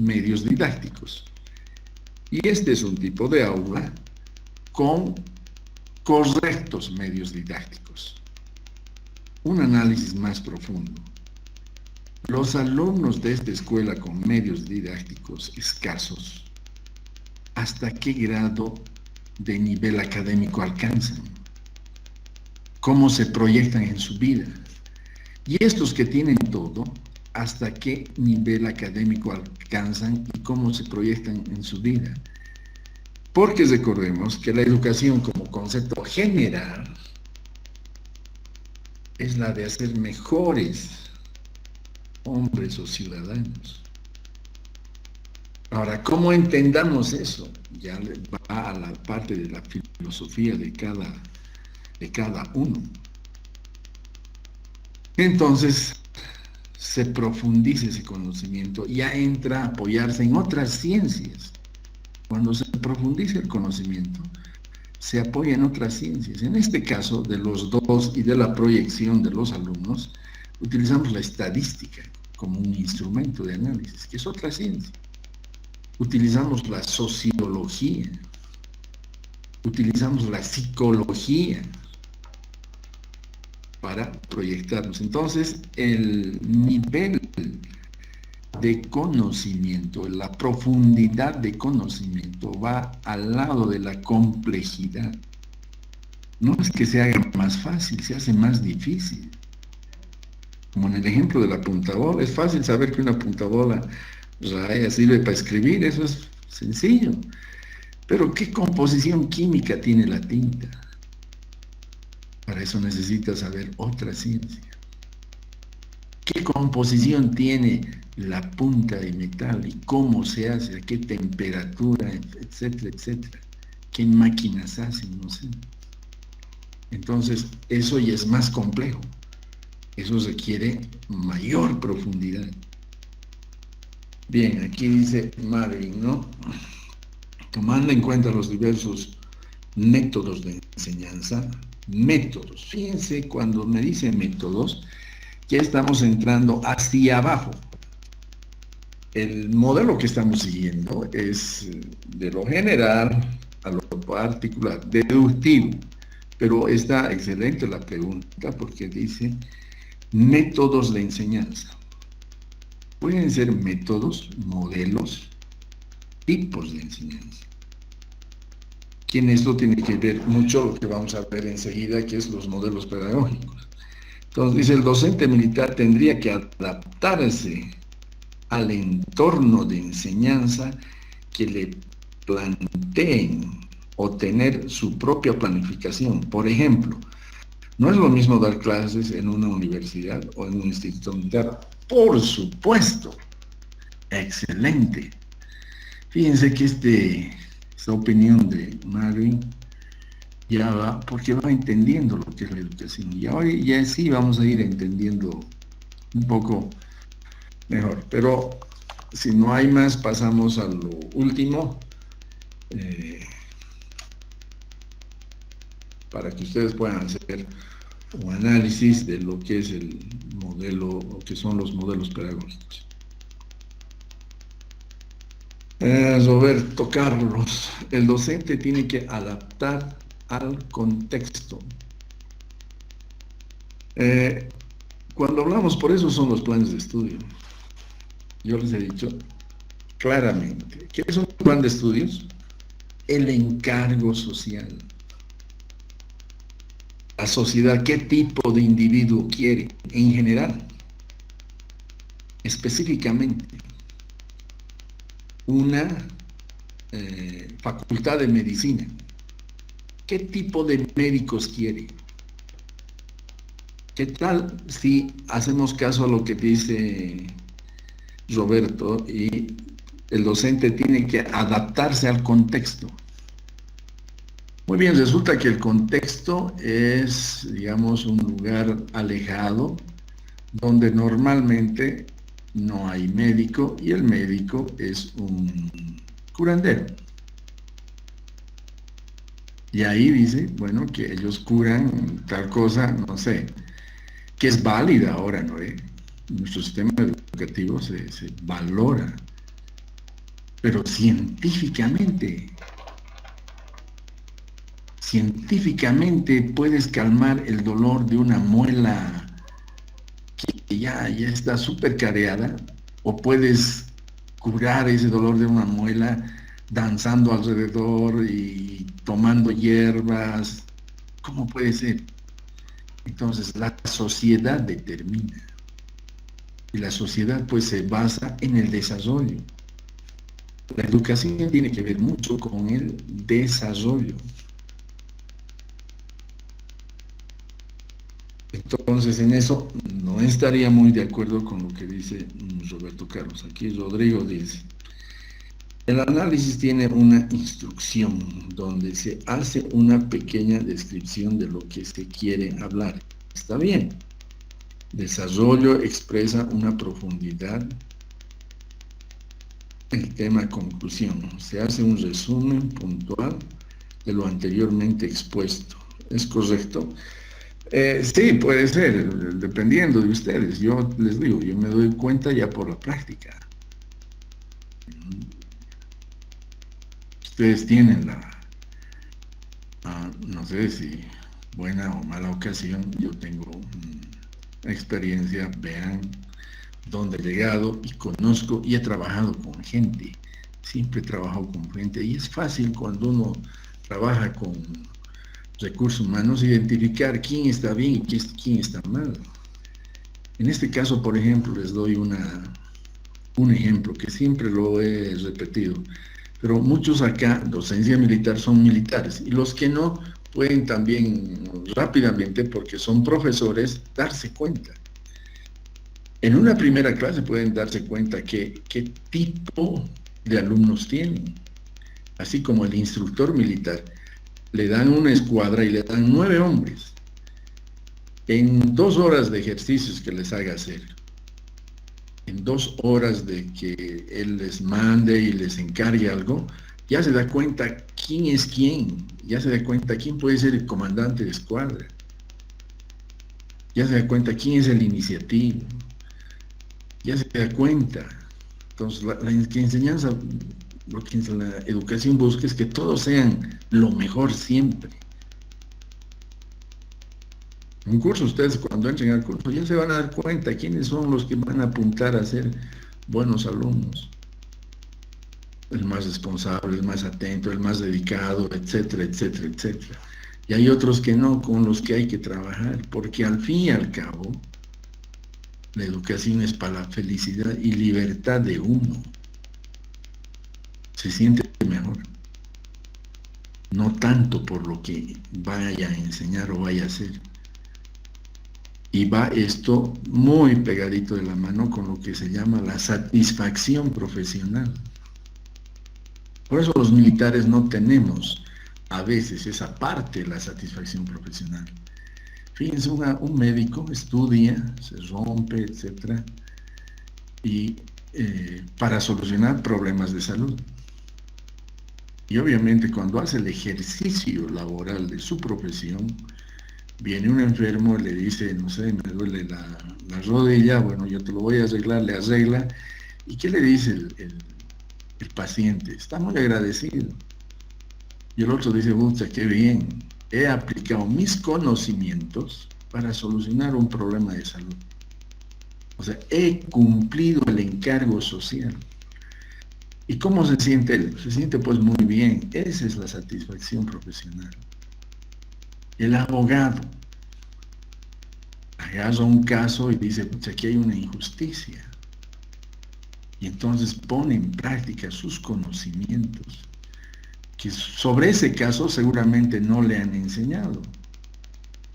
medios didácticos. Y este es un tipo de aula con correctos medios didácticos. Un análisis más profundo. Los alumnos de esta escuela con medios didácticos escasos, ¿hasta qué grado de nivel académico alcanzan? ¿Cómo se proyectan en su vida? Y estos que tienen todo, ¿hasta qué nivel académico alcanzan y cómo se proyectan en su vida? Porque recordemos que la educación como concepto general es la de hacer mejores hombres o ciudadanos. Ahora, ¿cómo entendamos eso? Ya va a la parte de la filosofía de cada uno. Entonces, se profundiza ese conocimiento, ya entra a apoyarse en otras ciencias. Cuando se profundiza el conocimiento, se apoya en otras ciencias. En este caso, de los dos y de la proyección de los alumnos, utilizamos la estadística como un instrumento de análisis, que es otra ciencia. Utilizamos la sociología, utilizamos la psicología para proyectarnos. Entonces, el nivel de conocimiento, la profundidad de conocimiento va al lado de la complejidad. No es que se haga más fácil, se hace más difícil. Como en el ejemplo de la puntabola, es fácil saber que una puntabola raya sirve para escribir, eso es sencillo. Pero ¿qué composición química tiene la tinta? Para eso necesitas saber otra ciencia. ¿Qué composición tiene la punta de metal y cómo se hace, a qué temperatura, etcétera, etcétera? ¿Qué máquinas hacen? No sé. Entonces, eso ya es más complejo. Eso requiere mayor profundidad. Bien, aquí dice Marvin, ¿no? Tomando en cuenta los diversos métodos de enseñanza, métodos. Fíjense, cuando me dice métodos, ya estamos entrando hacia abajo. El modelo que estamos siguiendo es de lo general a lo particular, deductivo. Pero está excelente la pregunta porque dice métodos de enseñanza. Pueden ser métodos, modelos, tipos de enseñanza. Que en esto tiene que ver mucho lo que vamos a ver enseguida, que es los modelos pedagógicos. Entonces dice, el docente militar tendría que adaptarse al entorno de enseñanza que le planteen o tener su propia planificación. Por ejemplo, no es lo mismo dar clases en una universidad o en un instituto militar. Por supuesto, excelente. Fíjense que esta opinión de Marvin ya va, porque va entendiendo lo que es la educación. Y ahora ya sí vamos a ir entendiendo un poco mejor. Pero si no hay más, pasamos a lo último. Para que ustedes puedan hacer un análisis de lo que es el modelo, o que son los modelos pedagógicos. Roberto Carlos, el docente tiene que adaptar al contexto. Cuando hablamos, por eso son los planes de estudio. Yo les he dicho claramente, ¿qué es un plan de estudios? El encargo social. La sociedad, ¿qué tipo de individuo quiere en general? Específicamente, una facultad de medicina. ¿Qué tipo de médicos quiere? ¿Qué tal si hacemos caso a lo que dice Roberto y el docente tiene que adaptarse al contexto? Muy bien, resulta que el contexto es, digamos, un lugar alejado donde normalmente no hay médico y el médico es un curandero. Y ahí dice, bueno, que ellos curan tal cosa, no sé, que es válida ahora, ¿no? Nuestro sistema educativo se valora pero científicamente puedes calmar el dolor de una muela que ya está súper careada, o puedes curar ese dolor de una muela danzando alrededor y tomando hierbas. ¿Cómo puede ser? Entonces la sociedad determina, y la sociedad pues se basa en el desarrollo. La educación tiene que ver mucho con el desarrollo. Entonces, en eso no estaría muy de acuerdo con lo que dice Roberto Carlos. Aquí Rodrigo dice: el análisis tiene una instrucción donde se hace una pequeña descripción de lo que se quiere hablar. Está bien. Desarrollo expresa una profundidad. El tema conclusión. Se hace un resumen puntual de lo anteriormente expuesto. ¿Es correcto? Sí, puede ser, dependiendo de ustedes. Yo les digo, yo me doy cuenta ya por la práctica. Ustedes tienen no sé si buena o mala ocasión, yo tengo experiencia, vean dónde he llegado y conozco y he trabajado con gente. Siempre he trabajado con gente y es fácil cuando uno trabaja con recursos humanos identificar quién está bien y quién está mal. En este caso, por ejemplo, les doy un ejemplo que siempre lo he repetido, pero muchos acá, docencia militar, son militares, y los que no pueden también rápidamente, porque son profesores, darse cuenta. En una primera clase pueden darse cuenta qué tipo de alumnos tienen, así como el instructor militar. Le dan una escuadra y le dan 9 hombres. En 2 horas de ejercicios que les haga hacer, en 2 horas de que él les mande y les encargue algo, ya se da cuenta quién es quién, ya se da cuenta quién puede ser el comandante de escuadra, ya se da cuenta quién es el iniciativo, ya se da cuenta. Entonces, la enseñanza, lo que la educación busca es que todos sean lo mejor siempre. En un curso, ustedes cuando entren al curso ya se van a dar cuenta quiénes son los que van a apuntar a ser buenos alumnos. El más responsable, el más atento, el más dedicado, etcétera, etcétera, etcétera. Y hay otros que no, con los que hay que trabajar, porque al fin y al cabo, la educación es para la felicidad y libertad de uno. Se siente mejor. No tanto por lo que vaya a enseñar o vaya a hacer. Y va esto muy pegadito de la mano con lo que se llama la satisfacción profesional. Por eso los militares no tenemos a veces esa parte de la satisfacción profesional. Fíjense, un médico estudia, se rompe, etc. Y para solucionar problemas de salud. Y obviamente cuando hace el ejercicio laboral de su profesión, viene un enfermo y le dice, no sé, me duele la rodilla, bueno, yo te lo voy a arreglar, le arregla. ¿Y qué le dice el paciente? Está muy agradecido. Y el otro dice, pucha, qué bien, he aplicado mis conocimientos para solucionar un problema de salud. O sea, he cumplido el encargo social. ¿Y cómo se siente él? Se siente pues muy bien. Esa es la satisfacción profesional. El abogado agarra un caso y dice, pues aquí hay una injusticia. Y entonces pone en práctica sus conocimientos, que sobre ese caso seguramente no le han enseñado.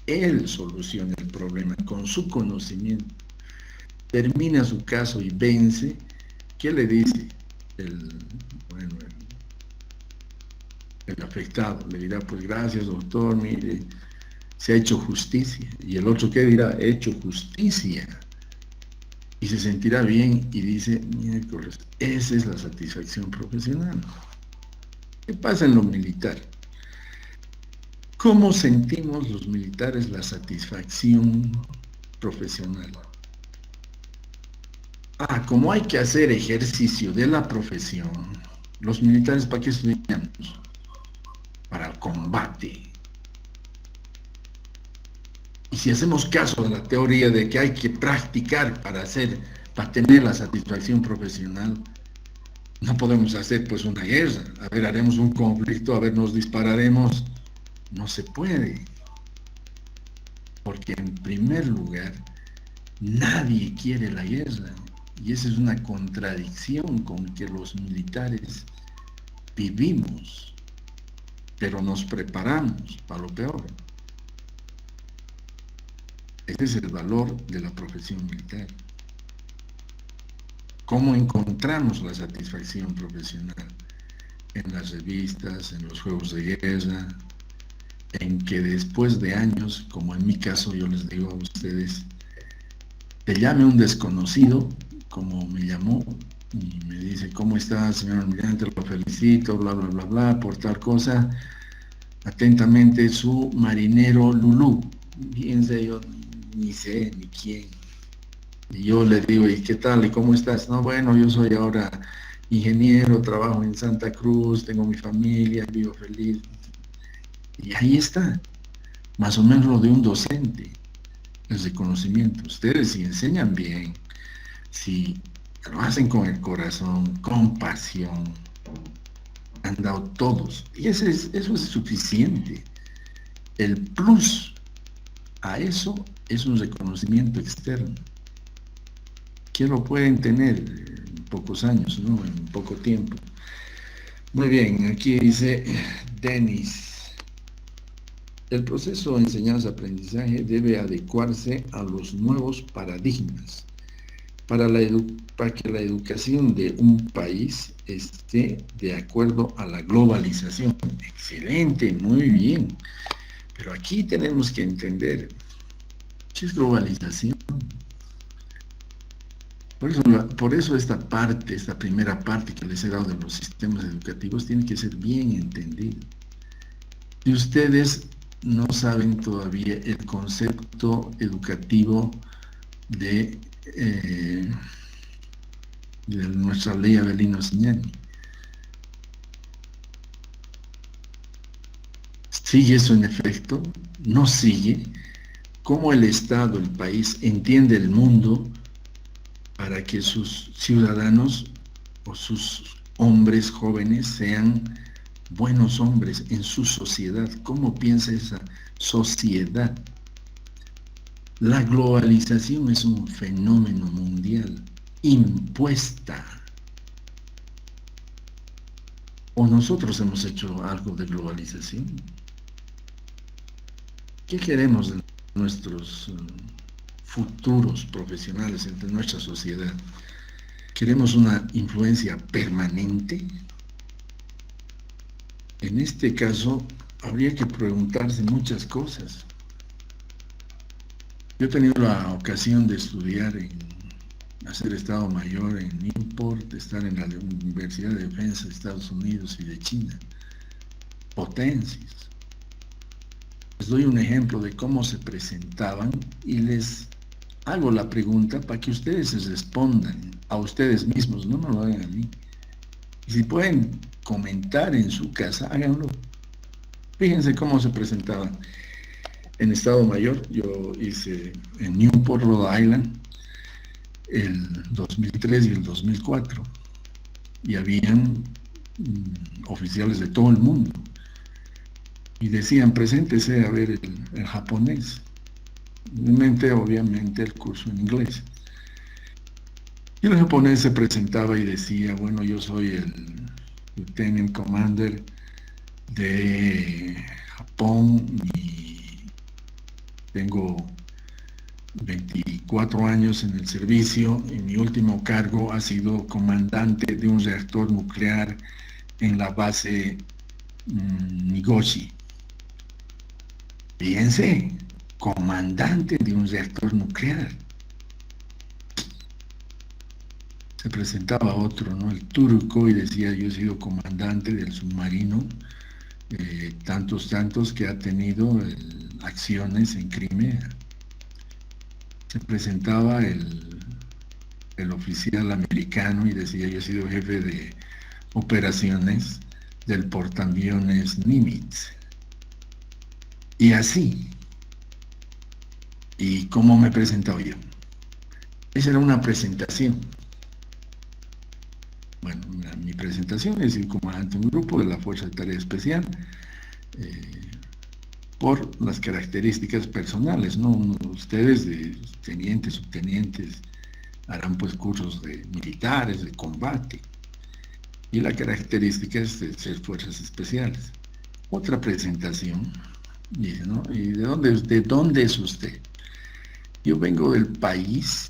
Él soluciona el problema con su conocimiento. Termina su caso y vence. ¿Qué le dice el afectado? Le dirá, pues gracias doctor, mire, se ha hecho justicia. Y el otro, ¿qué dirá? He hecho justicia. Y se sentirá bien y dice, miércoles, esa es la satisfacción profesional. ¿Qué pasa en lo militar? ¿Cómo sentimos los militares la satisfacción profesional? Como hay que hacer ejercicio de la profesión, Los militares, ¿para qué estudiamos? Para el combate. Y si hacemos caso a la teoría de que hay que practicar para tener la satisfacción profesional, no podemos hacer pues una guerra. A ver, haremos un conflicto, a ver, nos dispararemos. No se puede. Porque en primer lugar, nadie quiere la guerra. Y esa es una contradicción con que los militares vivimos, pero nos preparamos para lo peor. Ese es el valor de la profesión militar. ¿Cómo encontramos la satisfacción profesional? En las revistas, en los juegos de guerra, en que después de años, como en mi caso yo les digo a ustedes, te llame un desconocido, como me llamó, y me dice, ¿cómo está, señor almirante? Lo felicito, bla, bla, bla, bla, por tal cosa. Atentamente, su marinero Lulú. Fíjense, yo ni sé ni quién. Y yo le digo, ¿y qué tal? ¿Y cómo estás? No, bueno, yo soy ahora ingeniero, trabajo en Santa Cruz, tengo mi familia, vivo feliz. Y ahí está, más o menos lo de un docente, el reconocimiento. Ustedes si enseñan bien, si lo hacen con el corazón, con pasión, han dado todos. Y eso es suficiente. El plus a eso es un reconocimiento externo, que lo pueden tener en pocos años, ¿no? En poco tiempo. Muy bien, aquí dice Denis. El proceso de enseñanza-aprendizaje debe adecuarse a los nuevos paradigmas para que la educación de un país esté de acuerdo a la globalización. Excelente, muy bien. Pero aquí tenemos que entender, ¿qué es globalización? Por eso esta primera parte que les he dado de los sistemas educativos, tiene que ser bien entendida. Si ustedes no saben todavía el concepto educativo de nuestra ley Avelino Cignani, ¿sigue eso en efecto? ¿No sigue? ¿Cómo el Estado, el país, entiende el mundo para que sus ciudadanos o sus hombres jóvenes sean buenos hombres en su sociedad? ¿Cómo piensa esa sociedad? La globalización es un fenómeno mundial, impuesta. ¿O nosotros hemos hecho algo de globalización? ¿Qué queremos de nuestros futuros profesionales, de nuestra sociedad? ¿Queremos una influencia permanente? En este caso, habría que preguntarse muchas cosas. Yo he tenido la ocasión de estudiar hacer Estado Mayor en Newport, estar en la Universidad de Defensa de Estados Unidos y de China. Potencias. Les doy un ejemplo de cómo se presentaban y les hago la pregunta para que ustedes se respondan a ustedes mismos, no me lo hagan a mí. Y si pueden comentar en su casa, háganlo. Fíjense cómo se presentaban. En Estado Mayor, yo hice en Newport, Rhode Island, el 2003 y el 2004. Y habían oficiales de todo el mundo. Y decían, preséntese a ver el japonés. Obviamente, el curso en inglés. Y el japonés se presentaba y decía, bueno, yo soy el Lieutenant Commander de Japón y tengo 24 años en el servicio y mi último cargo ha sido comandante de un reactor nuclear en la base Nigoshi. Fíjense, comandante de un reactor nuclear. Se presentaba otro, ¿no? El turco, y decía, yo he sido comandante del submarino, tantos que ha tenido acciones en Crimea. Se presentaba el oficial americano y decía, yo he sido jefe de operaciones del portaaviones Nimitz. Y así, ¿y cómo me he presentado yo? Esa era una presentación. Bueno, mi presentación es el comandante de un grupo de la Fuerza de Tarea Especial, por las características personales, ¿no? Ustedes, de tenientes, subtenientes, harán pues cursos de militares, de combate, y la característica es de ser fuerzas especiales. Otra presentación, dice, ¿no? ¿Y de dónde es usted? Yo vengo del país,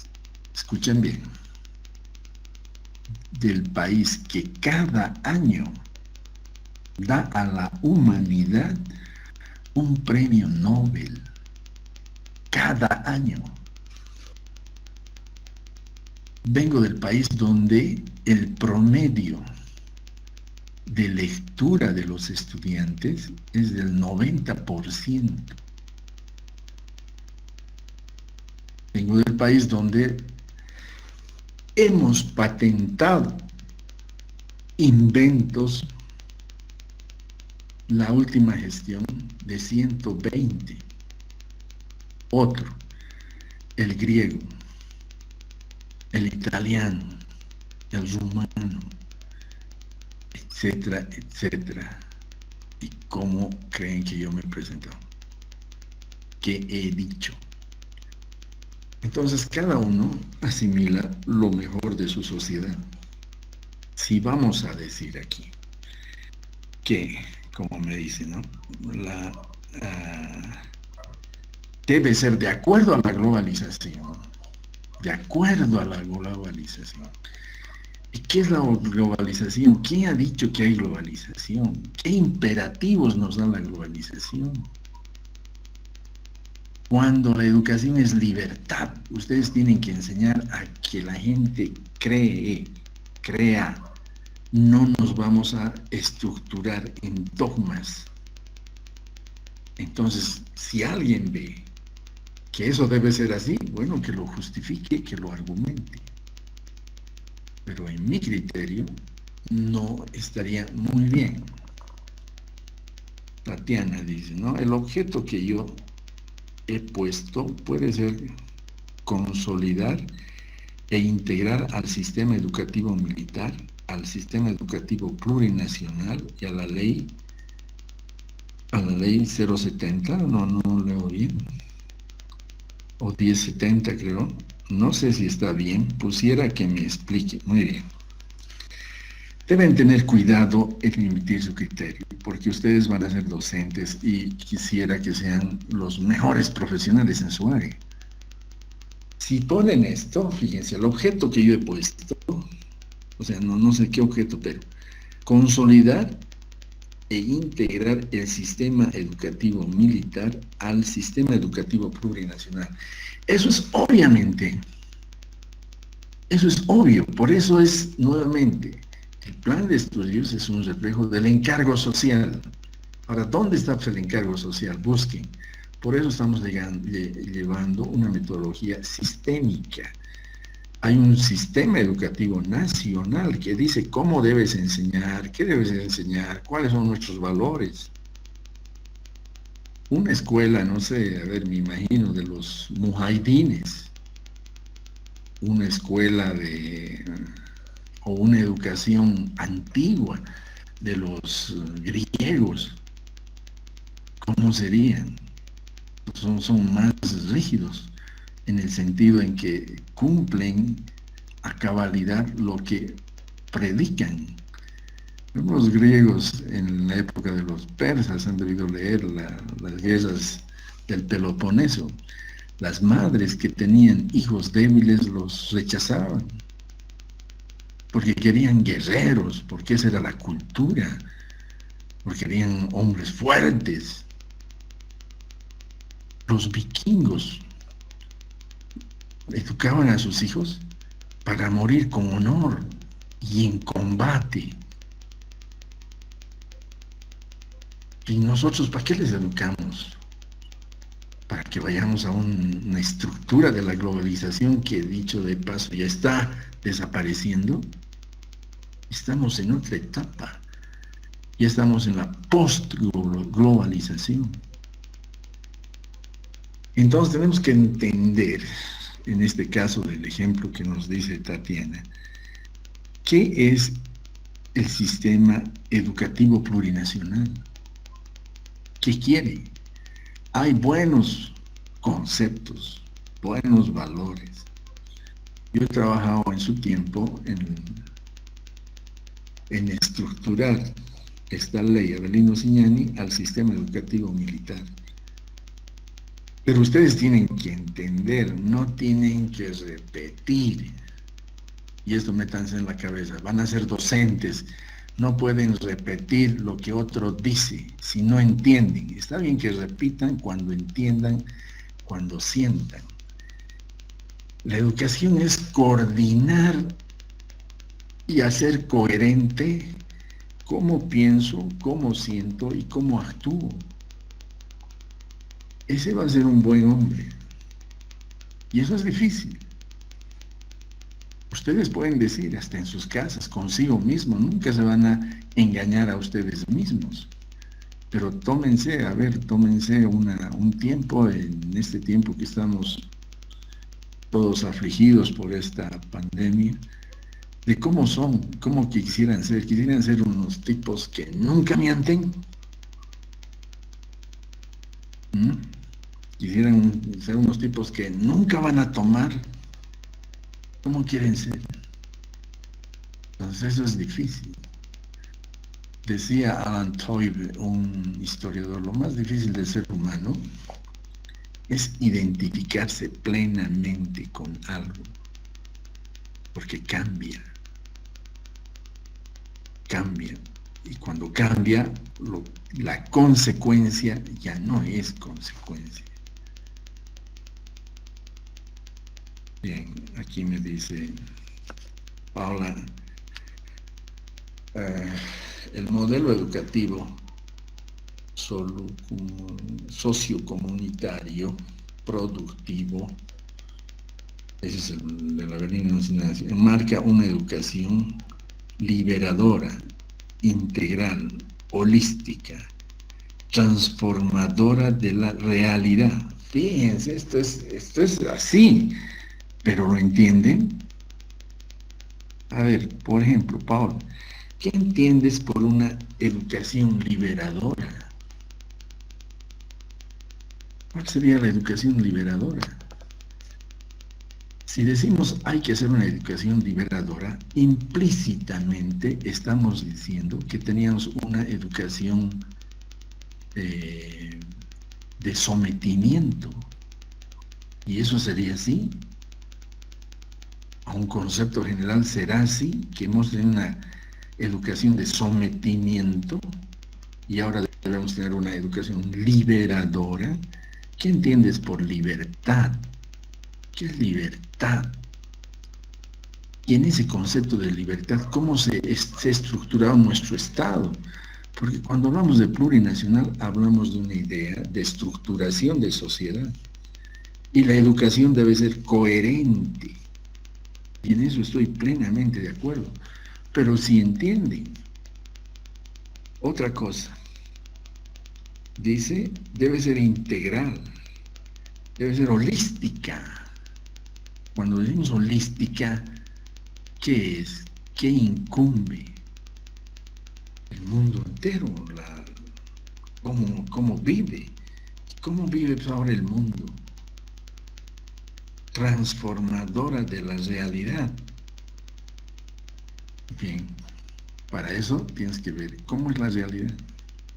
escuchen bien, del país que cada año da a la humanidad un premio Nobel. Cada año. Vengo del país donde el promedio de lectura de los estudiantes es del 90%. Vengo del país donde hemos patentado inventos, la última gestión de 120. Otro, el griego, el italiano, el rumano, etcétera, etcétera. ¿Y cómo creen que yo me he presentado? ¿Qué he dicho? Entonces cada uno asimila lo mejor de su sociedad. Si vamos a decir aquí que, como me dicen, ¿no? Debe ser de acuerdo a la globalización. De acuerdo a la globalización. ¿Y qué es la globalización? ¿Quién ha dicho que hay globalización? ¿Qué imperativos nos da la globalización? Cuando la educación es libertad, ustedes tienen que enseñar a que la gente crea. No nos vamos a estructurar en dogmas. Entonces, si alguien ve que eso debe ser así, bueno, que lo justifique, que lo argumente. Pero en mi criterio, no estaría muy bien. Tatiana dice, ¿no? El objeto que yo he puesto puede ser consolidar e integrar al sistema educativo militar, al sistema educativo plurinacional y a la ley 070, no leo bien, o 1070 creo, no sé si está bien, pusiera que me explique. Muy bien. Deben tener cuidado en emitir su criterio, porque ustedes van a ser docentes y quisiera que sean los mejores profesionales en su área. Si ponen esto, fíjense, el objeto que yo he puesto, o sea, no sé qué objeto, pero consolidar e integrar el sistema educativo militar al sistema educativo plurinacional. Eso es obviamente, eso es obvio, por eso es nuevamente, el plan de estudios es un reflejo del encargo social. Ahora, ¿dónde está el encargo social? Busquen. Por eso estamos llevando una metodología sistémica. Hay un sistema educativo nacional que dice cómo debes enseñar, qué debes enseñar, cuáles son nuestros valores. Una escuela, no sé, a ver, me imagino, de los mujahidines, una escuela o una educación antigua de los griegos, ¿cómo serían? Son más rígidos, en el sentido en que cumplen a cabalidad lo que predican. Los griegos en la época de los persas han debido leer las guerras del Peloponeso. Las madres que tenían hijos débiles los rechazaban, porque querían guerreros, porque esa era la cultura, porque querían hombres fuertes. Los vikingos educaban a sus hijos para morir con honor y en combate. ¿Y nosotros para qué les educamos? Para que vayamos a una estructura de la globalización que, dicho de paso, ya está desapareciendo. Estamos en otra etapa. Ya estamos en la post-globalización. Entonces tenemos que entender, en este caso del ejemplo que nos dice Tatiana, ¿qué es el sistema educativo plurinacional? ¿Qué quiere? Hay buenos conceptos, buenos valores. Yo he trabajado en su tiempo en estructurar esta ley Avelino Signani al sistema educativo militar. Pero ustedes tienen que entender, no tienen que repetir. Y esto métanse en la cabeza, van a ser docentes, no pueden repetir lo que otro dice si no entienden. Está bien que repitan cuando entiendan, cuando sientan. La educación es coordinar y hacer coherente cómo pienso, cómo siento y cómo actúo. Ese va a ser un buen hombre. Y eso es difícil. Ustedes pueden decir, hasta en sus casas, consigo mismo, nunca se van a engañar a ustedes mismos. Pero tómense un tiempo, en este tiempo que estamos todos afligidos por esta pandemia, de cómo son, cómo quisieran ser unos tipos que nunca mienten. Quisieran ser unos tipos que nunca van a tomar. ¿Cómo quieren ser? Entonces eso es difícil. Decía Alan Toyle, un historiador, lo más difícil del ser humano es identificarse plenamente con algo, porque cambia, y cuando cambia, la consecuencia ya no es consecuencia. Bien, aquí me dice Paula, el modelo educativo sociocomunitario, productivo, ese es el de la Avelino Signani, marca una educación liberadora, integral, holística, transformadora de la realidad. Fíjense, esto es así, pero ¿lo entienden? A ver, por ejemplo, Paul, ¿qué entiendes por una educación liberadora? ¿Cuál sería la educación liberadora? Si decimos hay que hacer una educación liberadora, implícitamente estamos diciendo que teníamos una educación de sometimiento. Y eso sería así. A un concepto general será así, que hemos tenido una educación de sometimiento y ahora debemos tener una educación liberadora. ¿Qué entiendes por libertad? ¿Qué es libertad? Y en ese concepto de libertad, ¿cómo se ha estructurado nuestro Estado? Porque cuando hablamos de plurinacional, hablamos de una idea de estructuración de sociedad. Y la educación debe ser coherente. Y en eso estoy plenamente de acuerdo. Pero si entienden otra cosa, dice, debe ser integral, debe ser holística. Cuando decimos holística, ¿qué es? ¿Qué incumbe? El mundo entero, cómo vive. ¿Cómo vive ahora el mundo? Transformadora de la realidad. Bien, para eso tienes que ver cómo es la realidad.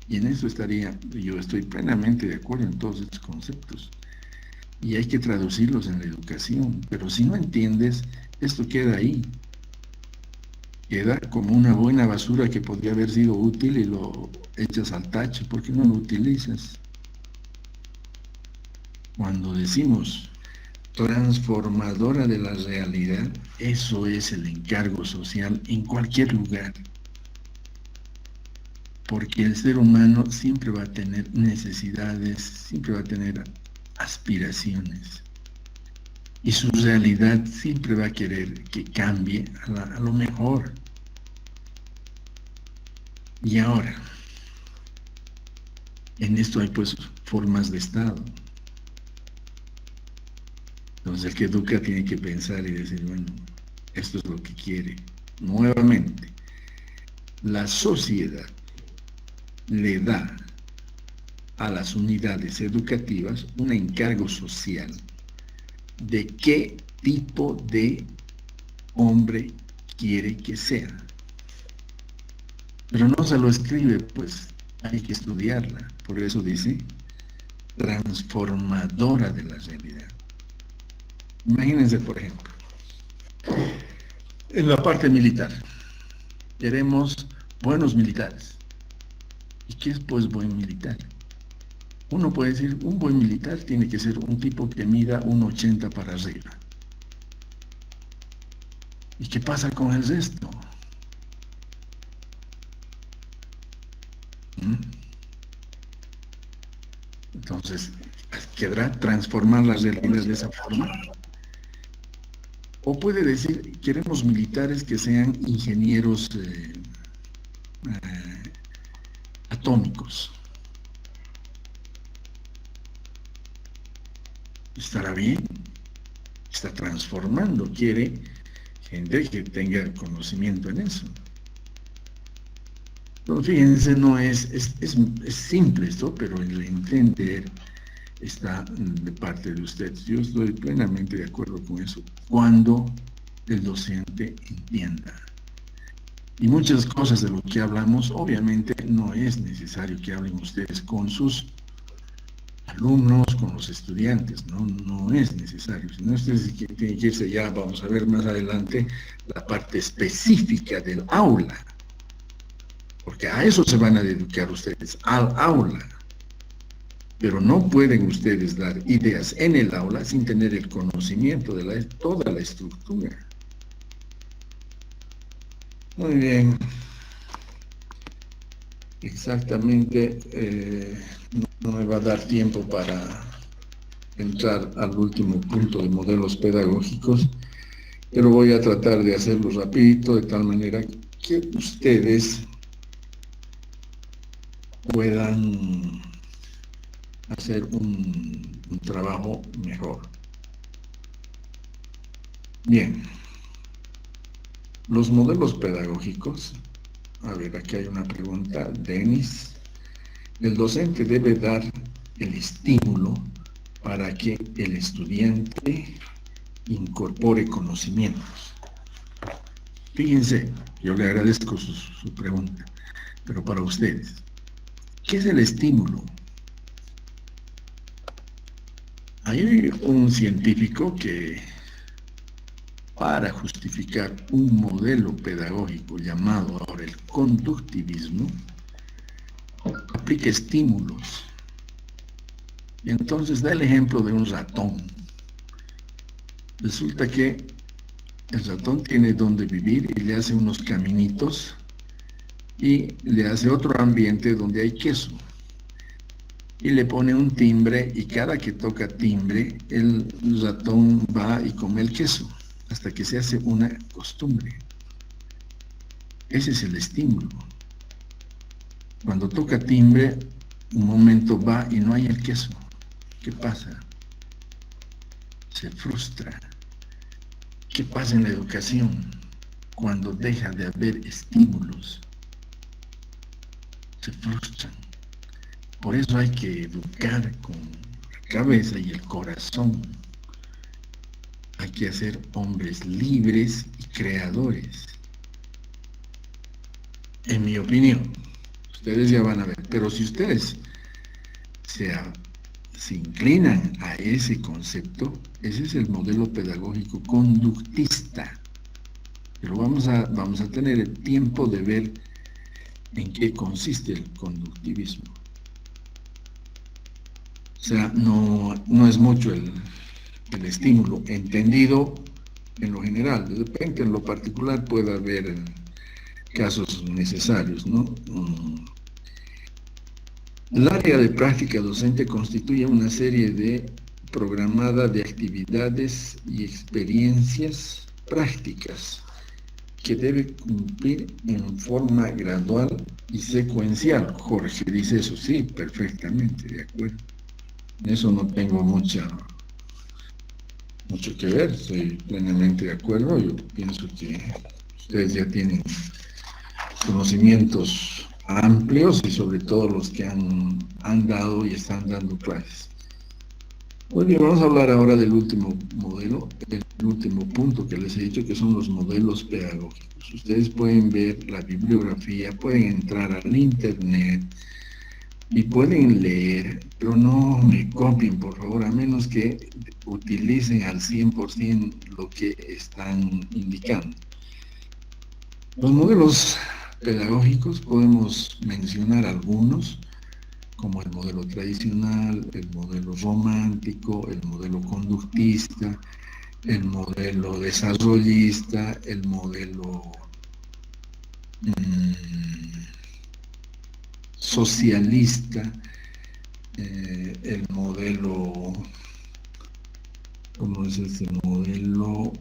Y en eso yo estoy plenamente de acuerdo en todos estos conceptos. Y hay que traducirlos en la educación. Pero si no entiendes, esto queda ahí. Queda como una buena basura que podría haber sido útil y lo echas al tacho. ¿Por qué no lo utilizas? Cuando decimos transformadora de la realidad, eso es el encargo social en cualquier lugar. Porque el ser humano siempre va a tener necesidades, siempre va a tener aspiraciones. Y su realidad siempre va a querer que cambie a lo mejor. Y ahora, en esto hay pues formas de Estado. Entonces el que educa tiene que pensar y decir, bueno, esto es lo que quiere. Nuevamente, la sociedad le da a las unidades educativas un encargo social de qué tipo de hombre quiere que sea. Pero no se lo escribe, pues hay que estudiarla. Por eso dice, transformadora de la realidad. Imagínense, por ejemplo, en la parte militar, queremos buenos militares. ¿Y qué es pues buen militar? Uno puede decir, un buen militar tiene que ser un tipo que mida 1,80 para arriba. ¿Y qué pasa con el resto? Entonces, ¿querrá transformar las realidades de esa forma? O puede decir, queremos militares que sean ingenieros atómicos. ¿Estará bien? Está transformando, quiere gente que tenga conocimiento en eso. Pero fíjense, no es simple esto, pero el entender está de parte de ustedes. Yo estoy plenamente de acuerdo con eso, cuando el docente entienda. Y muchas cosas de lo que hablamos, obviamente no es necesario que hablen ustedes con sus alumnos, con los estudiantes, no es necesario. Si no, ustedes tienen que irse ya, vamos a ver más adelante, la parte específica del aula. Porque a eso se van a dedicar ustedes, al aula. Pero no pueden ustedes dar ideas en el aula sin tener el conocimiento de toda la estructura. Muy bien. Exactamente, no me va a dar tiempo para entrar al último punto de modelos pedagógicos, pero voy a tratar de hacerlo rapidito, de tal manera que ustedes puedan hacer un trabajo mejor. Bien, los modelos pedagógicos, a ver, aquí hay una pregunta, Denis. El docente debe dar el estímulo para que el estudiante incorpore conocimientos. Fíjense, yo le agradezco su pregunta, pero para ustedes, ¿qué es el estímulo? Hay un científico que, para justificar un modelo pedagógico llamado ahora el conductivismo, aplica estímulos. Y entonces da el ejemplo de un ratón. Resulta que el ratón tiene donde vivir y le hace unos caminitos y le hace otro ambiente donde hay queso. Y le pone un timbre y cada que toca timbre, el ratón va y come el queso, hasta que se hace una costumbre. Ese es el estímulo. Cuando toca timbre, un momento va y no hay el queso. ¿Qué pasa? Se frustra. ¿Qué pasa en la educación? Cuando deja de haber estímulos, se frustran. Por eso hay que educar con la cabeza y el corazón. Hay que hacer hombres libres y creadores. En mi opinión, ustedes ya van a ver, pero si ustedes se inclinan a ese concepto, ese es el modelo pedagógico conductista. Pero vamos a tener el tiempo de ver en qué consiste el conductivismo. O sea, no es mucho el estímulo, entendido en lo general. De repente, en lo particular, puede haber casos necesarios, ¿no? El área de práctica docente constituye una serie programada de actividades y experiencias prácticas que debe cumplir en forma gradual y secuencial. Jorge dice eso, sí, perfectamente, de acuerdo. En eso no tengo mucho que ver, estoy plenamente de acuerdo. Yo pienso que ustedes ya tienen conocimientos amplios y sobre todo los que han dado y están dando clases. Muy bien, vamos a hablar ahora del último modelo, el último punto que les he dicho, que son los modelos pedagógicos. Ustedes pueden ver la bibliografía, pueden entrar al internet y pueden leer, pero no me copien, por favor, a menos que utilicen al 100% lo que están indicando. Los modelos pedagógicos podemos mencionar algunos, como el modelo tradicional, el modelo romántico, el modelo conductista, el modelo desarrollista, el modelo socialista, el modelo, ¿cómo es este modelo?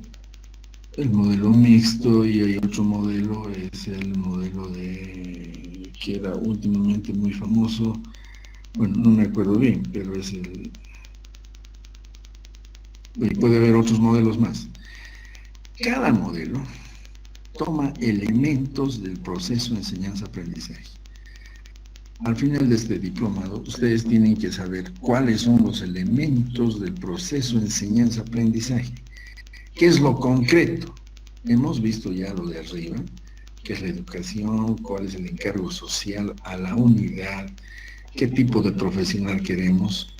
El modelo mixto, y hay otro modelo, es el modelo que era últimamente muy famoso. Bueno, no me acuerdo bien, pero es el... Y puede haber otros modelos más. Cada modelo toma elementos del proceso de enseñanza-aprendizaje. Al final de este diplomado, ustedes tienen que saber cuáles son los elementos del proceso de enseñanza-aprendizaje. ¿Qué es lo concreto? Hemos visto ya lo de arriba, qué es la educación, cuál es el encargo social a la unidad, qué tipo de profesional queremos,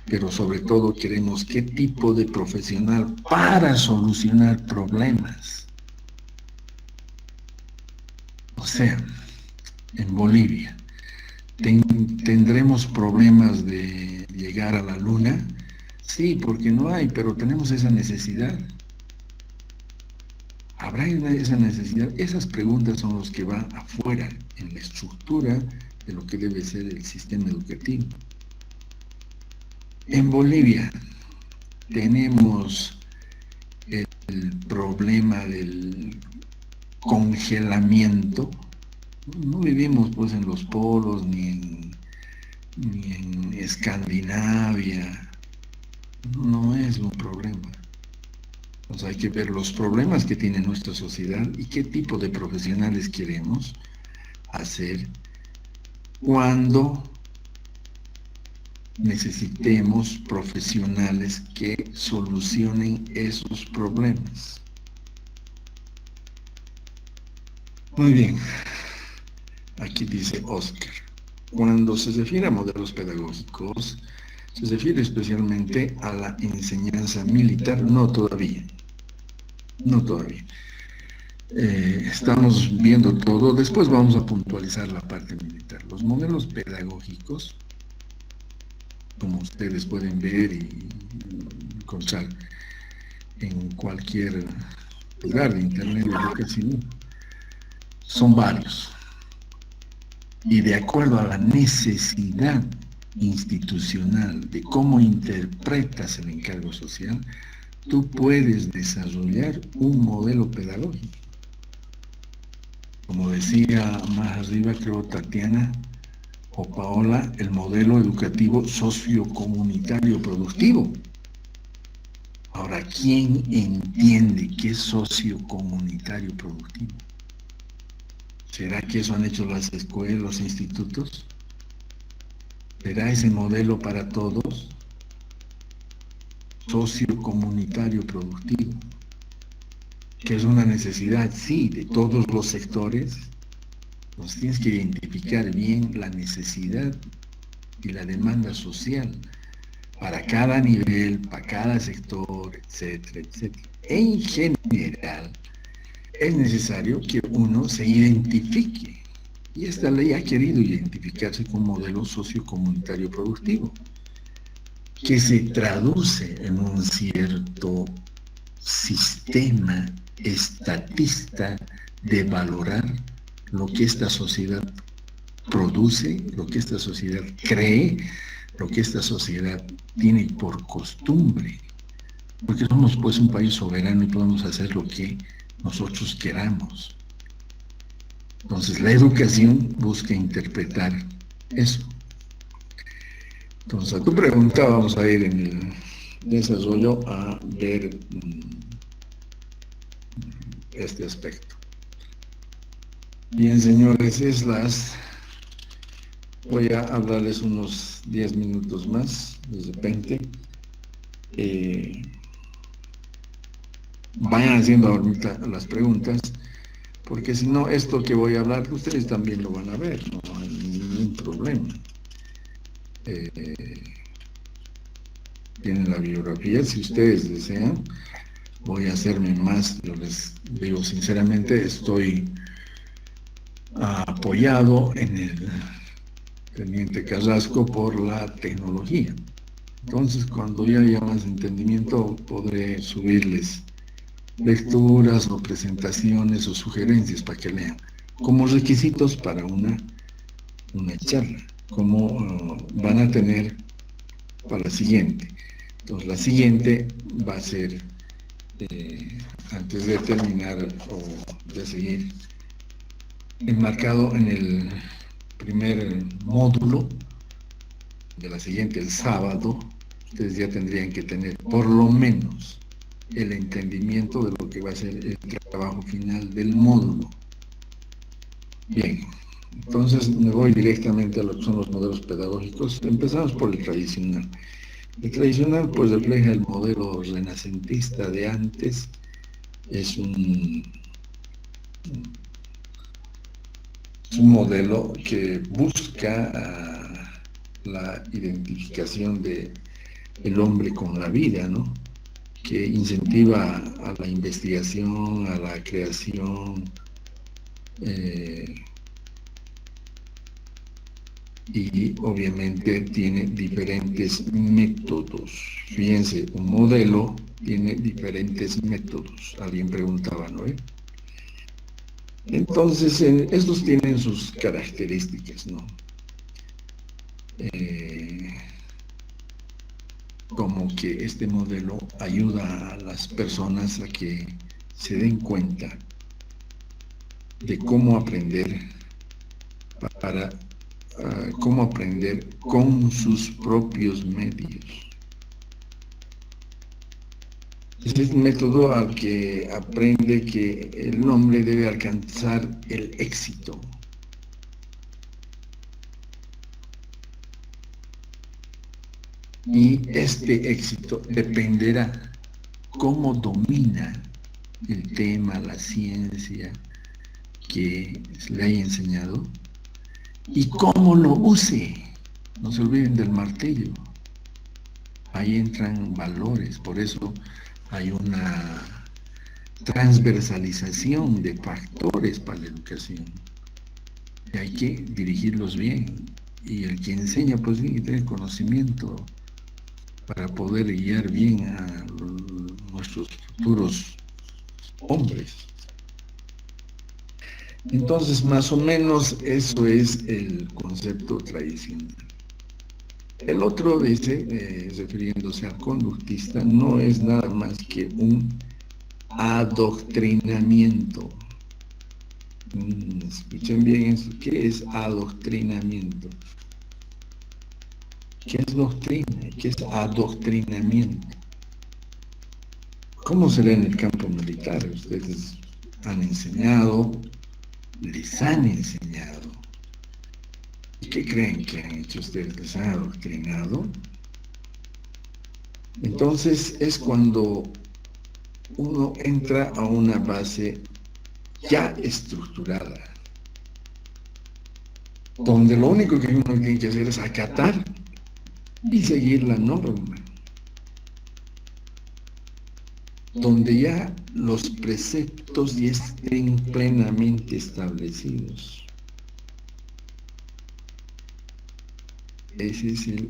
pero sobre todo queremos qué tipo de profesional para solucionar problemas. O sea, en Bolivia, ¿tendremos problemas de llegar a la luna? Sí, porque no hay, pero tenemos esa necesidad. ¿Habrá esa necesidad? Esas preguntas son los que van afuera, en la estructura de lo que debe ser el sistema educativo. En Bolivia tenemos el problema del congelamiento. No vivimos pues en los polos ni en Escandinavia. No es un problema. Entonces hay que ver los problemas que tiene nuestra sociedad y qué tipo de profesionales queremos hacer cuando necesitemos profesionales que solucionen esos problemas. Muy bien, aquí dice Oscar, cuando se refiere a modelos pedagógicos, se refiere especialmente a la enseñanza militar. No todavía. Estamos viendo todo, después vamos a puntualizar la parte militar. Los modelos pedagógicos, como ustedes pueden ver y encontrar en cualquier lugar de internet de educación, son varios. Y de acuerdo a la necesidad institucional de cómo interpretas el encargo social, tú puedes desarrollar un modelo pedagógico. Como decía más arriba, creo, Tatiana o Paola, el modelo educativo sociocomunitario productivo. Ahora, ¿quién entiende qué es sociocomunitario productivo? ¿Será que eso han hecho las escuelas, los institutos? ¿Será ese modelo para todos? Sociocomunitario productivo, que es una necesidad, sí, de todos los sectores. Entonces tienes que identificar bien la necesidad y la demanda social para cada nivel, para cada sector, etcétera, etcétera. En general, es necesario que uno se identifique, y esta ley ha querido identificarse con un modelo sociocomunitario productivo, que se traduce en un cierto sistema estatista de valorar lo que esta sociedad produce, lo que esta sociedad cree, lo que esta sociedad tiene por costumbre, porque somos pues un país soberano y podemos hacer lo que nosotros queramos. Entonces, la educación busca interpretar eso. Entonces, a tu pregunta vamos a ir en el desarrollo a ver este aspecto. Bien, señores, voy a hablarles unos 10 minutos más, de repente. Vayan haciendo ahorita las preguntas, porque si no, esto que voy a hablar, ustedes también lo van a ver, no hay ningún problema. Tienen la bibliografía, si ustedes desean, voy a hacerme más, yo les digo sinceramente, estoy apoyado en el Teniente Carrasco por la tecnología. Entonces, cuando ya haya más entendimiento, podré subirles lecturas o presentaciones o sugerencias para que lean, como requisitos para una charla, como van a tener para la siguiente. Entonces, la siguiente va a ser, antes de terminar o de seguir, enmarcado en el primer módulo de la siguiente, el sábado. Ustedes ya tendrían que tener por lo menos el entendimiento de lo que va a ser el trabajo final del módulo. Bien, entonces me voy directamente a lo que son los modelos pedagógicos. Empezamos por el tradicional. El tradicional pues refleja el modelo renacentista de antes. Es un modelo que busca la identificación de el hombre con la vida, ¿no? Que incentiva a la investigación, a la creación, y obviamente tiene diferentes métodos. Fíjense, un modelo tiene diferentes métodos. Alguien preguntaba, ¿no? Entonces, estos tienen sus características, ¿no? Como que este modelo ayuda a las personas a que se den cuenta de cómo aprender cómo aprender con sus propios medios. Este es un método al que aprende que el hombre debe alcanzar el éxito. Y este éxito dependerá cómo domina el tema, la ciencia que le haya enseñado y cómo lo use. No se olviden del martillo. Ahí entran valores, por eso hay una transversalización de factores para la educación. Y hay que dirigirlos bien. Y el que enseña pues tiene que tener conocimiento para poder guiar bien a nuestros futuros hombres. Entonces, más o menos, eso es el concepto tradicional. El otro dice, refiriéndose al conductista, no es nada más que un adoctrinamiento. Escuchen bien eso. ¿Qué es adoctrinamiento? ¿Qué es doctrina? ¿Qué es adoctrinamiento? ¿Cómo será en el campo militar? Ustedes han enseñado, les han enseñado. ¿Y qué creen que han hecho ustedes? ¿Les han adoctrinado? Entonces es cuando uno entra a una base ya estructurada, donde lo único que uno tiene que hacer es acatar y seguir la norma, donde ya los preceptos ya estén plenamente establecidos. Ese es el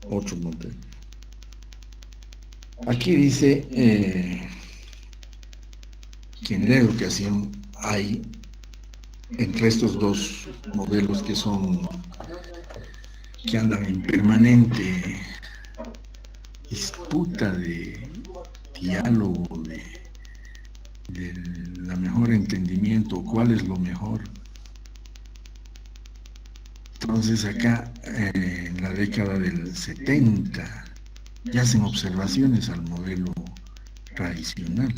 otro modelo. Aquí dice que en la educación hay, entre estos dos modelos que andan en permanente disputa de diálogo, de la mejor entendimiento, cuál es lo mejor, Entonces acá, en la década del 70, ya hacen observaciones al modelo tradicional,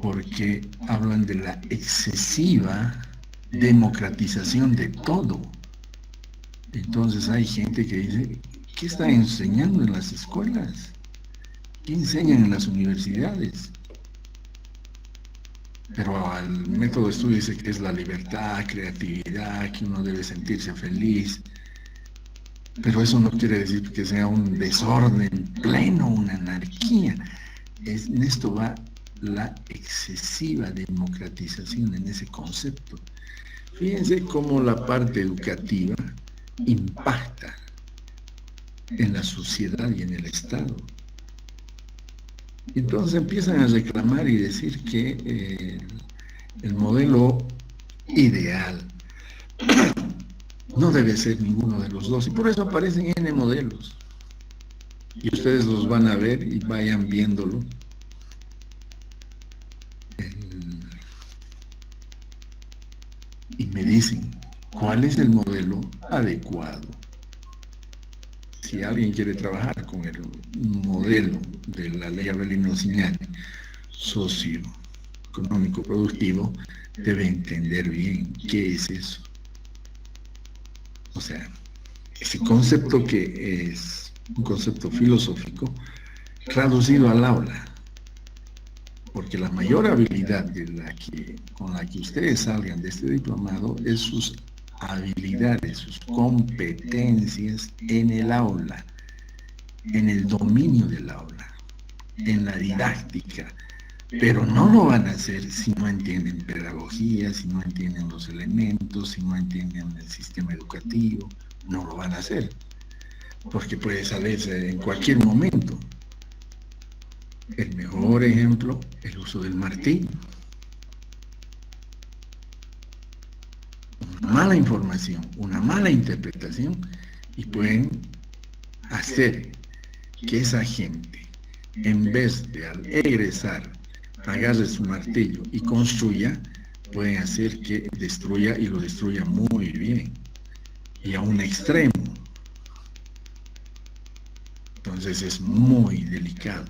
porque hablan de la excesiva democratización de todo. Entonces hay gente que dice, ¿qué está enseñando en las escuelas? ¿Qué enseñan en las universidades? Pero al método de estudio dice que es la libertad, creatividad, que uno debe sentirse feliz. Pero eso no quiere decir que sea un desorden pleno, una anarquía. En esto va la excesiva democratización en ese concepto. Fíjense cómo la parte educativa impacta en la sociedad y en el Estado. Entonces empiezan a reclamar y decir que el modelo ideal no debe ser ninguno de los dos. Y por eso aparecen N modelos. Y ustedes los van a ver y vayan viéndolo. Y me dicen, ¿cuál es el modelo adecuado? Si alguien quiere trabajar con el modelo de la ley Avelino-Cignani socioeconómico productivo, debe entender bien qué es eso. O sea, ese concepto que es un concepto filosófico traducido al aula. Porque la mayor habilidad con la que ustedes salgan de este diplomado es sus habilidades, sus competencias en el aula, en el dominio del aula, en la didáctica. Pero no lo van a hacer si no entienden pedagogía, si no entienden los elementos, si no entienden el sistema educativo. No lo van a hacer, porque puede salirse en cualquier momento. El mejor ejemplo, el uso del martillo. Una mala información, una mala interpretación, y pueden hacer que esa gente, en vez de al egresar, agarre su martillo y construya, pueden hacer que destruya, y lo destruya muy bien, y a un extremo. Entonces es muy delicado.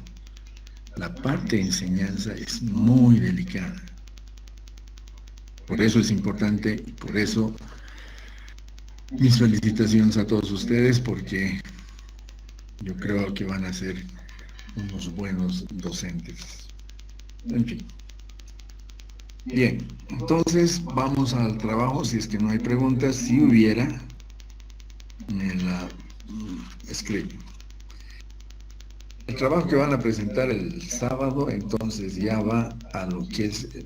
La parte de enseñanza es muy delicada. Por eso es importante, y por eso mis felicitaciones a todos ustedes, porque yo creo que van a ser unos buenos docentes. En fin. Bien, entonces vamos al trabajo. Si es que no hay preguntas, si hubiera, me la escriben. El trabajo que van a presentar el sábado, entonces ya va a lo que es el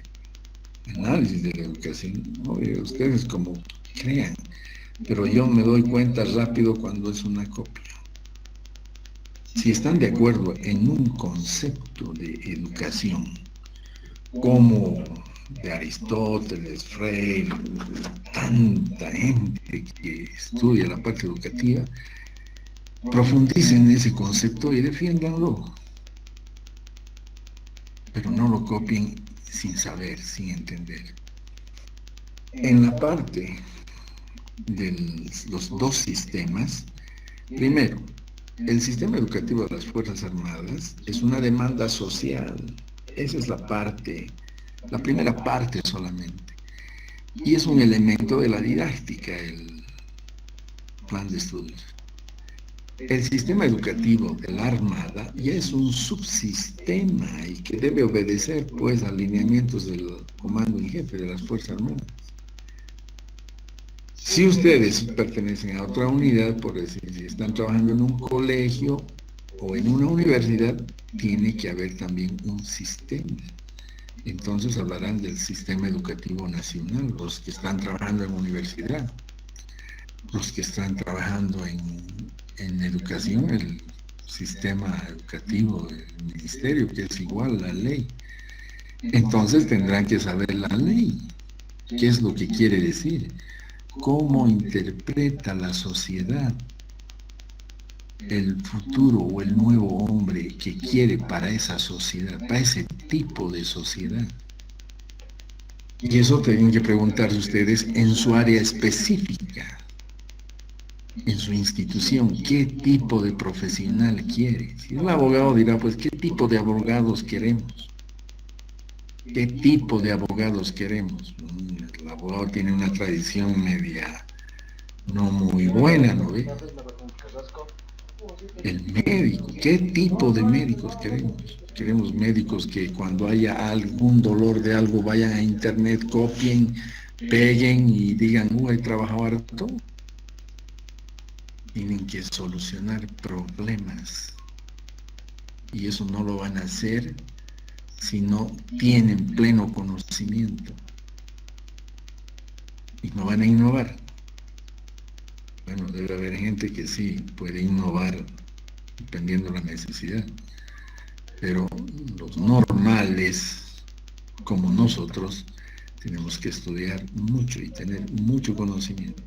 análisis de la educación. Oye, ustedes como crean, pero yo me doy cuenta rápido cuando es una copia. Si están de acuerdo en un concepto de educación, como de Aristóteles, Freire, tanta gente que estudia la parte educativa, profundicen en ese concepto y defiéndanlo. Pero no lo copien sin saber, sin entender. En la parte de los dos sistemas, primero, el sistema educativo de las Fuerzas Armadas es una demanda social. Esa es la primera parte solamente. Y es un elemento de la didáctica, el plan de estudios. El sistema educativo de la Armada ya es un subsistema y que debe obedecer, pues, a lineamientos del comando en jefe de las Fuerzas Armadas. Si ustedes pertenecen a otra unidad, por decir, si están trabajando en un colegio o en una universidad, tiene que haber también un sistema. Entonces hablarán del sistema educativo nacional, los que están trabajando en universidad, los que están trabajando en educación, el sistema educativo del ministerio, que es igual a la ley. Entonces tendrán que saber la ley, qué es lo que quiere decir, cómo interpreta la sociedad el futuro o el nuevo hombre que quiere para esa sociedad, para ese tipo de sociedad. Y eso tienen que preguntarse ustedes en su área específica, en su institución, qué tipo de profesional quiere. Si el abogado dirá, pues, ¿qué tipo de abogados queremos? ¿Qué tipo de abogados queremos? El abogado tiene una tradición media no muy buena, ¿no ve? El médico, ¿qué tipo de médicos queremos? Queremos médicos que cuando haya algún dolor de algo vayan a internet, copien, peguen y digan, he trabajado harto. Tienen que solucionar problemas. Y eso no lo van a hacer si no tienen pleno conocimiento. Y no van a innovar. Bueno, debe haber gente que sí puede innovar dependiendo de la necesidad. Pero los normales, como nosotros, tenemos que estudiar mucho y tener mucho conocimiento.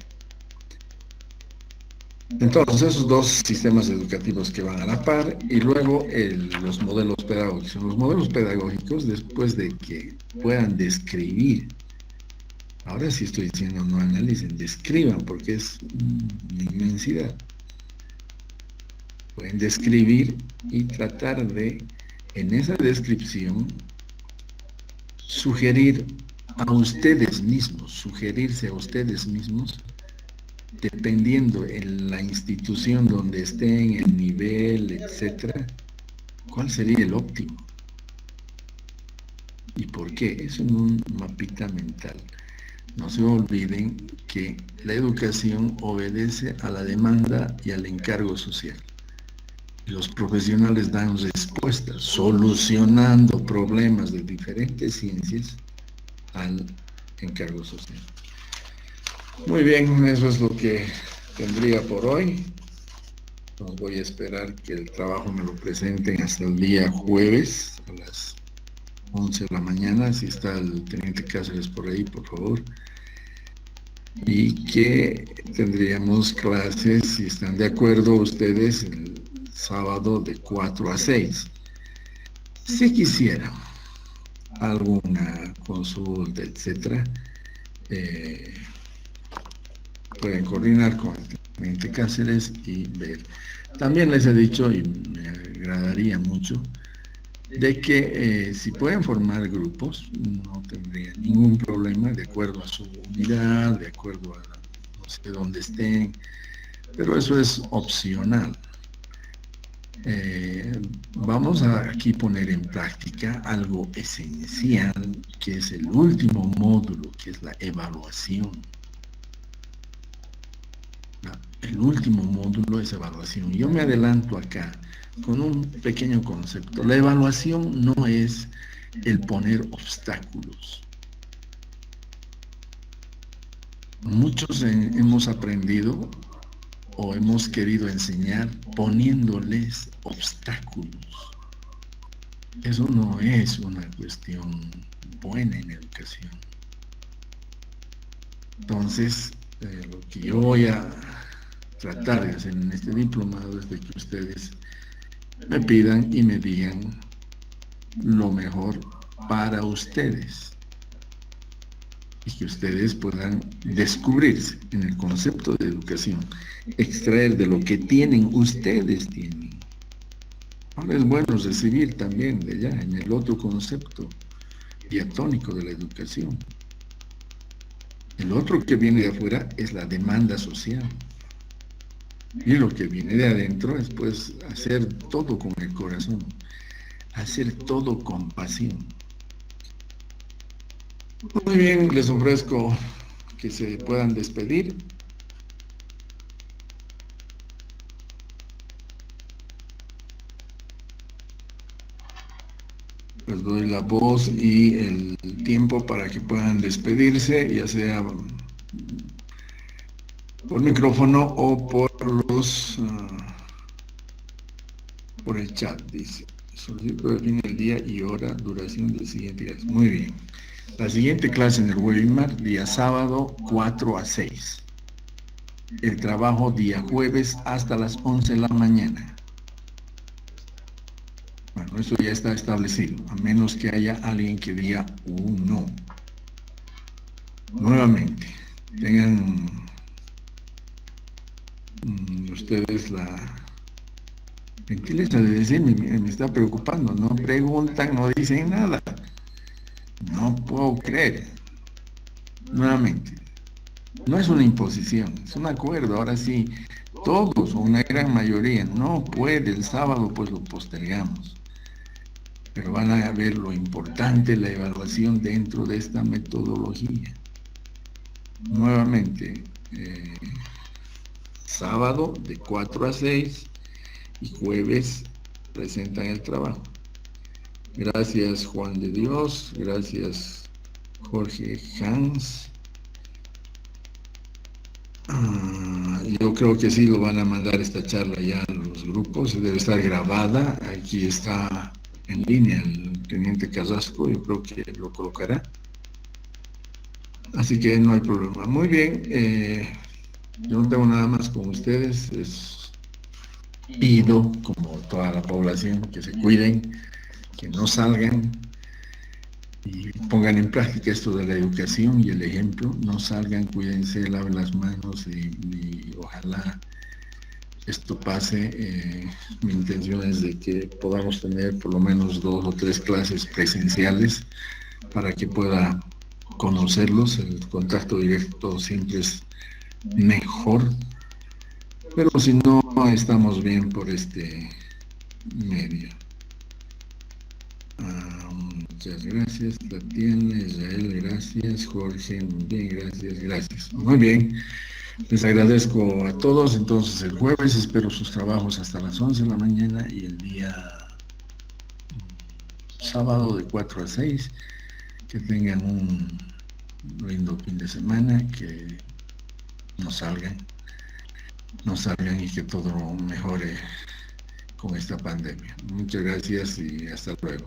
Entonces, esos dos sistemas educativos que van a la par y luego los modelos pedagógicos. Los modelos pedagógicos, después de que puedan describir, ahora sí estoy diciendo no analicen, describan porque es una inmensidad. Pueden describir y tratar de, en esa descripción, sugerirse a ustedes mismos, dependiendo en la institución donde estén, el nivel, etcétera, ¿cuál sería el óptimo? ¿Y por qué? Es un mapita mental. No se olviden que la educación obedece a la demanda y al encargo social. Los profesionales dan respuestas solucionando problemas de diferentes ciencias al encargo social. Muy bien, eso es lo que tendría por hoy. Entonces voy a esperar que el trabajo me lo presenten hasta el día jueves a las 11 de la mañana. Si está el teniente Cáceres por ahí, por favor. Y que tendríamos clases, si están de acuerdo ustedes, el sábado de 4 a 6. Si quisieran alguna consulta, etcétera, pueden coordinar con el teniente Cáceres y ver. También les he dicho, y me agradaría mucho, de que si pueden formar grupos, no tendría ningún problema, de acuerdo a su unidad, de acuerdo a no sé dónde estén, pero eso es opcional. Vamos a aquí poner en práctica algo esencial, que es el último módulo, que es la evaluación. El último módulo es evaluación. Yo me adelanto acá con un pequeño concepto. La evaluación no es el poner obstáculos. Muchos hemos aprendido o hemos querido enseñar poniéndoles obstáculos. Eso no es una cuestión buena en educación. Entonces, lo que yo voy a tratar de hacer en este diplomado es de que ustedes me pidan y me digan lo mejor para ustedes y que ustedes puedan descubrirse en el concepto de educación, extraer de lo que tienen, ustedes tienen. Ahora es bueno recibir también de allá, en el otro concepto diatónico de la educación. El otro que viene de afuera es la demanda social. Y lo que viene de adentro es pues hacer todo con el corazón, hacer todo con pasión. Muy bien, les ofrezco que se puedan despedir. Les doy la voz y el tiempo para que puedan despedirse, ya sea por micrófono o por por el chat, dice. Solicito define el día y hora, duración del siguiente día. Muy bien. La siguiente clase en el webinar, día sábado, 4 a 6. El trabajo día jueves hasta las 11 de la mañana. Bueno, eso ya está establecido, a menos que haya alguien que diga no. Nuevamente, tengan ustedes la gentileza de decirme, me está preocupando, no preguntan, no dicen nada. No puedo creer. Nuevamente, no es una imposición, es un acuerdo. Ahora sí, todos o una gran mayoría no puede el sábado, pues lo postergamos. Pero van a ver lo importante, la evaluación dentro de esta metodología. Nuevamente, sábado de 4 a 6 y jueves presentan el trabajo. Gracias Juan de Dios, gracias Jorge Hans. Yo creo que sí lo van a mandar esta charla ya a los grupos, debe estar grabada, aquí está en línea el teniente Carrasco, yo creo que lo colocará. Así que no hay problema. Muy bien, yo no tengo nada más con ustedes, pido, como toda la población, que se cuiden, que no salgan y pongan en práctica esto de la educación y el ejemplo. No salgan, cuídense, laven las manos y ojalá esto pase. Mi intención es de que podamos tener por lo menos 2 o 3 clases presenciales para que pueda conocerlos. El contacto directo siempre es mejor, pero si no, estamos bien por este medio. Muchas gracias, Tatiana, Israel, gracias, Jorge, muy bien, gracias. Muy bien, les agradezco a todos. Entonces el jueves espero sus trabajos hasta las 11 de la mañana y el día sábado de 4 a 6, que tengan un lindo fin de semana, que no salgan y que todo mejore con esta pandemia. Muchas gracias y hasta luego.